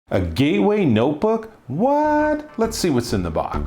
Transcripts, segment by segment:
A gateway notebook? What? Let's see what's in the box.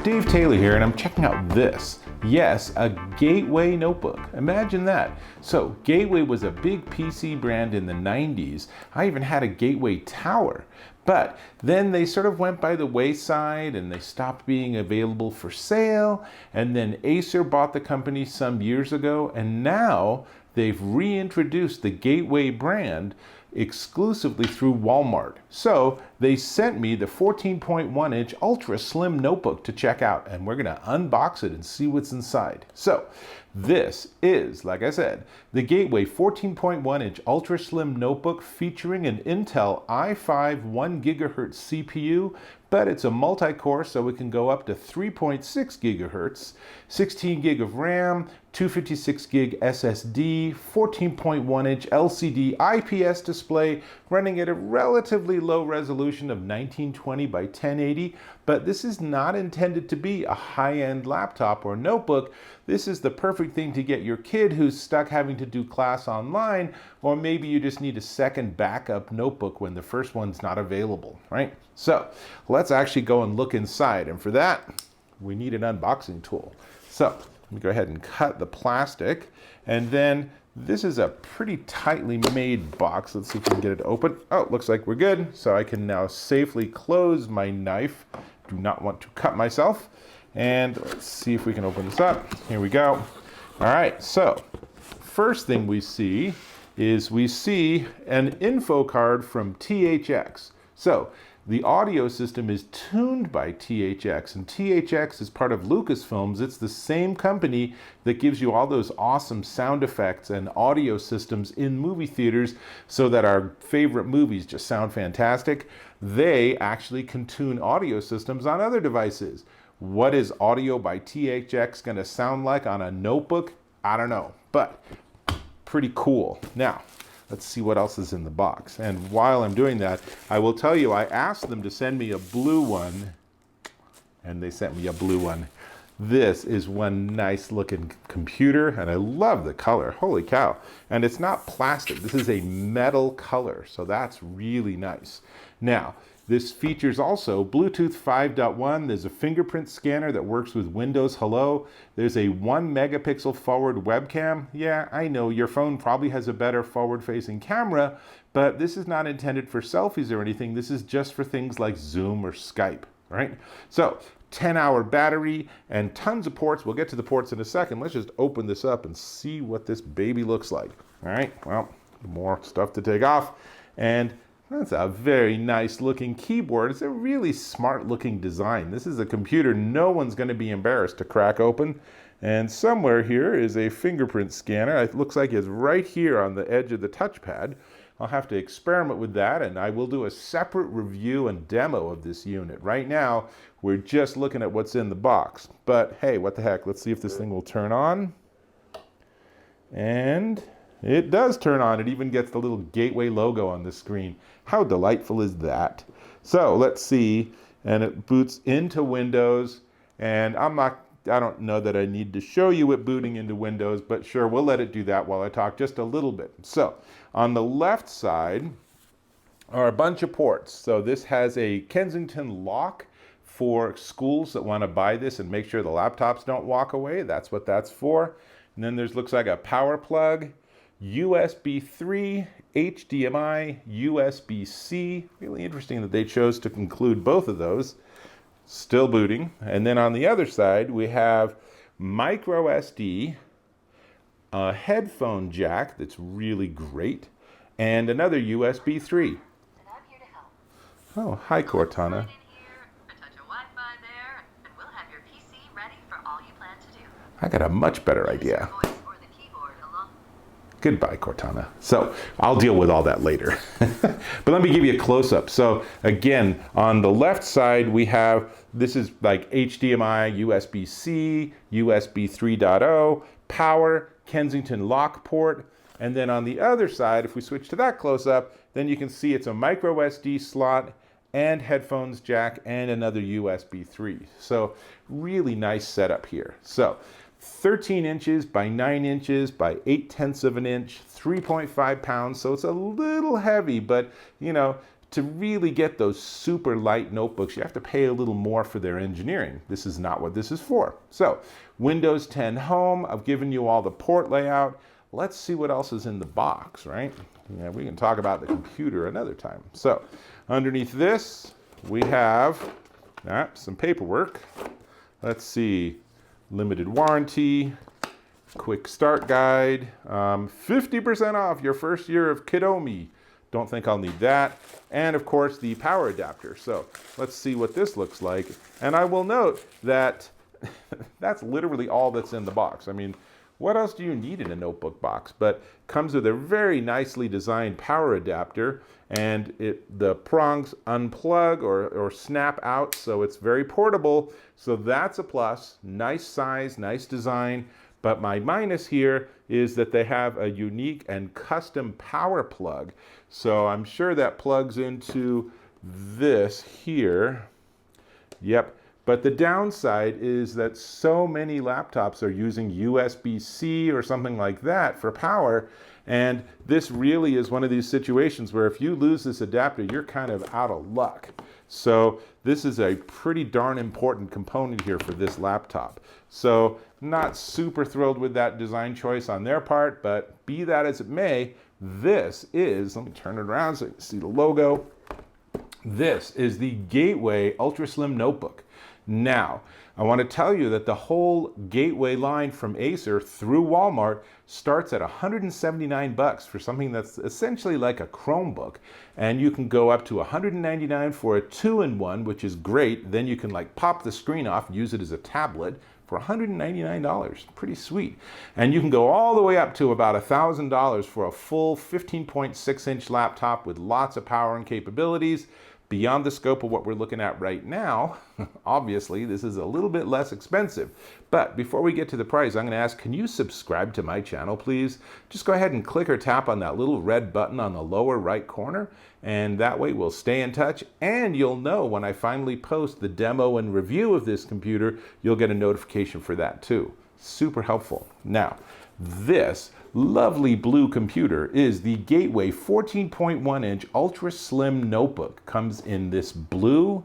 Dave Taylor here, and I'm checking out this. Yes, a Gateway notebook. Imagine that. So Gateway was a big PC brand in the 90s. I even had a Gateway tower. But then they sort of went by the wayside and they stopped being available for sale. And then Acer bought the company some years ago, and now they've reintroduced the Gateway brand exclusively through Walmart. So they sent me the 14.1-inch ultra slim notebook to check out, and we're gonna unbox it and see what's inside. So this is, like I said, the Gateway 14.1-inch ultra slim notebook featuring an Intel i5 1 gigahertz CPU, but it's a multi-core, so it can go up to 3.6 gigahertz, 16 gig of RAM, 256 gig SSD, 14.1-inch LCD IPS display, running at a relatively low resolution of 1920 by 1080, but this is not intended to be a high-end laptop or notebook. This is the perfect thing to get your kid who's stuck having to do class online, or maybe you just need a second backup notebook when the first one's not available, right? So let's actually go and look inside, and for that, we need an unboxing tool. So let me go ahead and cut the plastic, and then this is a pretty tightly made box. Let's see if we can get it open. Oh, looks like we're good. So I can now safely close my knife. Do not want to cut myself. And let's see if we can open this up. Here we go. All right, so first thing we see is an info card from THX. So the audio system is tuned by THX, and THX is part of Lucasfilms. It's the same company that gives you all those awesome sound effects and audio systems in movie theaters so that our favorite movies just sound fantastic. They actually can tune audio systems on other devices. What is audio by THX going to sound like on a notebook? I don't know, but pretty cool. Now, let's see what else is in the box. And while I'm doing that, I will tell you, I asked them to send me a blue one, and they sent me a blue one. This is one nice looking computer, and I love the color. Holy cow. And it's not plastic. This is a metal color, so that's really nice. Now, this features also Bluetooth 5.1. There's a fingerprint scanner that works with Windows Hello. There's a 1 megapixel forward webcam. Yeah, I know your phone probably has a better forward-facing camera, but this is not intended for selfies or anything. This is just for things like Zoom or Skype, right? So 10-hour battery and tons of ports. We'll get to the ports in a second. Let's just open this up and see what this baby looks like. All right, well, more stuff to take off. And that's a very nice looking keyboard. It's a really smart looking design. This is a computer no one's going to be embarrassed to crack open. And somewhere here is a fingerprint scanner. It looks like it's right here on the edge of the touchpad. I'll have to experiment with that, and I will do a separate review and demo of this unit. Right now, we're just looking at what's in the box. But hey, what the heck? Let's see if this thing will turn on. And it does turn on. It even gets the little Gateway logo on the screen. How delightful is that? So let's see, and it boots into Windows, and I don't know that I need to show you it booting into Windows, but sure, we'll let it do that while I talk just a little bit. So on the left side are a bunch of ports. So this has a Kensington lock for schools that want to buy this and make sure the laptops don't walk away. That's what that's for. And then there's looks like a power plug, USB 3, HDMI, USB-C. Really interesting that they chose to include both of those. Still booting. And then on the other side, we have micro SD, a headphone jack that's really great, and another USB 3. And I'm here to help. Oh, hi, Cortana. A touch of Wi-Fi there, and we'll have your PC ready for all you plan to do. I got a much better idea. Voice or the keyboard along. Goodbye, Cortana. So I'll deal with all that later. But let me give you a close-up. So again, on the left side, we have, this is like HDMI, USB-C, USB 3.0, power, Kensington lock port. And then on the other side, if we switch to that close-up, then you can see it's a micro SD slot and headphones jack and another USB 3. So really nice setup here. So 13 inches by 9 inches by 8/10 of an inch, 3.5 pounds. So it's a little heavy, but you know, to really get those super light notebooks, you have to pay a little more for their engineering. This is not what this is for. So Windows 10 Home, I've given you all the port layout. Let's see what else is in the box, right? Yeah, we can talk about the computer another time. So underneath this, we have some paperwork. Let's see, limited warranty, quick start guide, 50% off your first year of Kidomi. Don't think I'll need that. And of course the power adapter. So let's see what this looks like. And I will note that that's literally all that's in the box. I mean, what else do you need in a notebook box? But comes with a very nicely designed power adapter, and the prongs unplug or snap out, so it's very portable. So that's a plus. Nice size, nice design. But my minus here is that they have a unique and custom power plug. So I'm sure that plugs into this here. Yep. But the downside is that so many laptops are using USB-C or something like that for power. And this really is one of these situations where if you lose this adapter, you're kind of out of luck. So this is a pretty darn important component here for this laptop. So not super thrilled with that design choice on their part, but be that as it may, this is, let me turn it around so you can see the logo. This is the Gateway Ultra Slim Notebook. Now, I want to tell you that the whole Gateway line from Acer through Walmart starts at $179 for something that's essentially like a Chromebook. And you can go up to $199 for a 2-in-1, which is great. Then you can like pop the screen off and use it as a tablet for $199. Pretty sweet. And you can go all the way up to about $1,000 for a full 15.6-inch laptop with lots of power and capabilities. Beyond the scope of what we're looking at right now, obviously, this is a little bit less expensive. But before we get to the price, I'm going to ask, can you subscribe to my channel, please? Just go ahead and click or tap on that little red button on the lower right corner, and that way we'll stay in touch, and you'll know when I finally post the demo and review of this computer, you'll get a notification for that too. Super helpful. Now, this lovely blue computer is the Gateway 14.1-inch Ultra Slim Notebook. Comes in this blue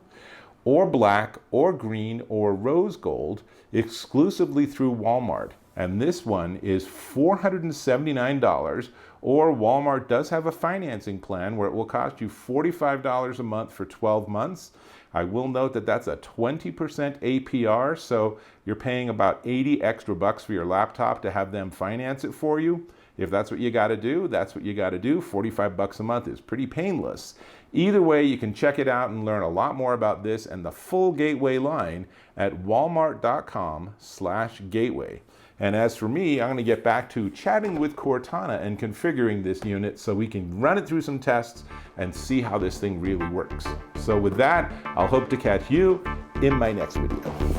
or black or green or rose gold exclusively through Walmart. And this one is $479, or Walmart does have a financing plan where it will cost you $45 a month for 12 months. I will note that that's a 20% APR, so you're paying about 80 extra bucks for your laptop to have them finance it for you. If that's what you got to do, that's what you got to do. 45 bucks a month is pretty painless. Either way, you can check it out and learn a lot more about this and the full Gateway line at walmart.com/gateway. And as for me, I'm going to get back to chatting with Cortana and configuring this unit so we can run it through some tests and see how this thing really works. So with that, I'll hope to catch you in my next video.